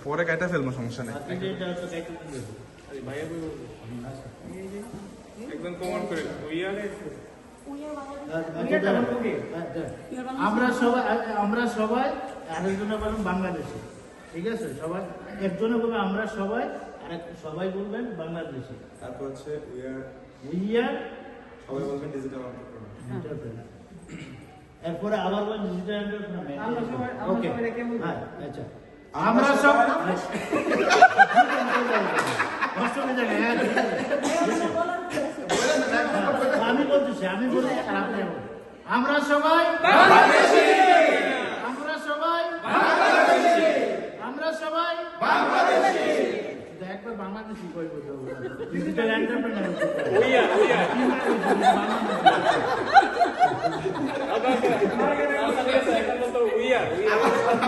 পরে কাটা ফেলবো, সমস্যা নেই। একদম কমেন্ট করে আমরা সবাই আরেকজনে বলবেন বাংলাদেশি, ঠিক আছে? সবাই একজনে বলবেন আমরা সবাই, সবাই বলবেন বাংলাদেশি। তারপর হচ্ছে উই আর সবাই বলবেন ডিজিটাল এন্টারপ্রেনার। এরপরে আবার বলবেন ডিজিটাল এন্টারপ্রেনার। ওকে, হ্যাঁ, আচ্ছা। আমরা সব আমি বলতেছি, আমি বলছি, খারাপ নেই। আমরা সবাই বাংলাদেশি, আমরা সবাই বাংলাদেশি, আমরা সবাই বাংলাদেশি। একবার বাংলাদেশি কই বলতে হবে, ডিজিটাল এন্টারপ্রেনার।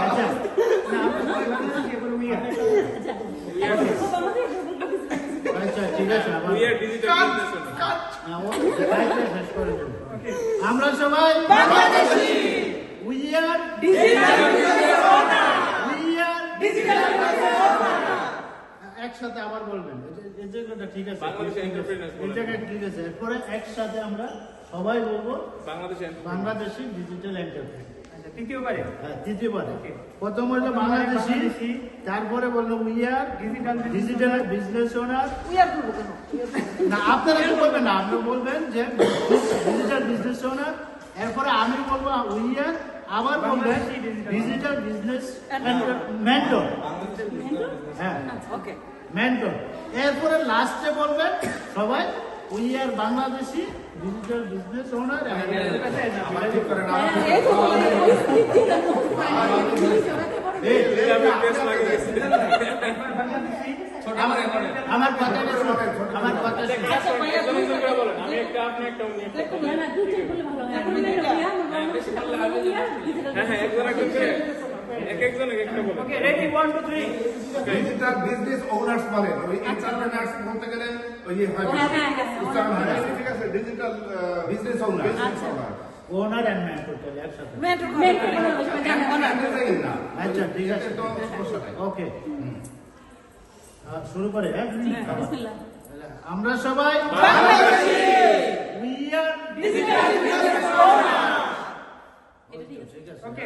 আচ্ছা, আচ্ছা, ঠিক আছে। আমরা সবাই বাংলাদেশি, উই আর ডিজিটাল একসাথে আবার বলবেন, এই জায়গাটা ঠিক আছে, এই জায়গাটা ঠিক আছে। এরপরে একসাথে আমরা সবাই বলবো বাংলাদেশি ডিজিটাল এন্টারপ্রেনার। তৃতীয়বারে, হ্যাঁ, তৃতীয়বারে। প্রথম হলো বাংলাদেশি, তারপরে বললো উই আর ডিজিটাল বিজনেস ওনার। না, আপনারা কি বলবেন না, আপনি বলবেন যে ডিজিটাল বিজনেস ওনার। এরপরে আমি বলবো উই আর, আবার বলবেন ডিজিটাল বিজনেস মেন্টর। হ্যাঁ, মেন্টর। এরপরে লাস্টে বলবেন সবাই we are Bangladeshi digital business ওনার। আমার কথা ডিজিটাল বিজনেস ওনার্স বলে, ওই এন্টারপ্রেনার্স বলতে গেলে ওই হয়, ঠিক আছে? Digital business owner, owner and mentor চলে একসাথে। আচ্ছা, ঠিক আছে, তো সমস্যা নাই। ওকে, শুরু করে। হ্যাঁ, আমরা সবাই Bangladeshi, we are digital business ওনার। ঠিক আছে, ওকে,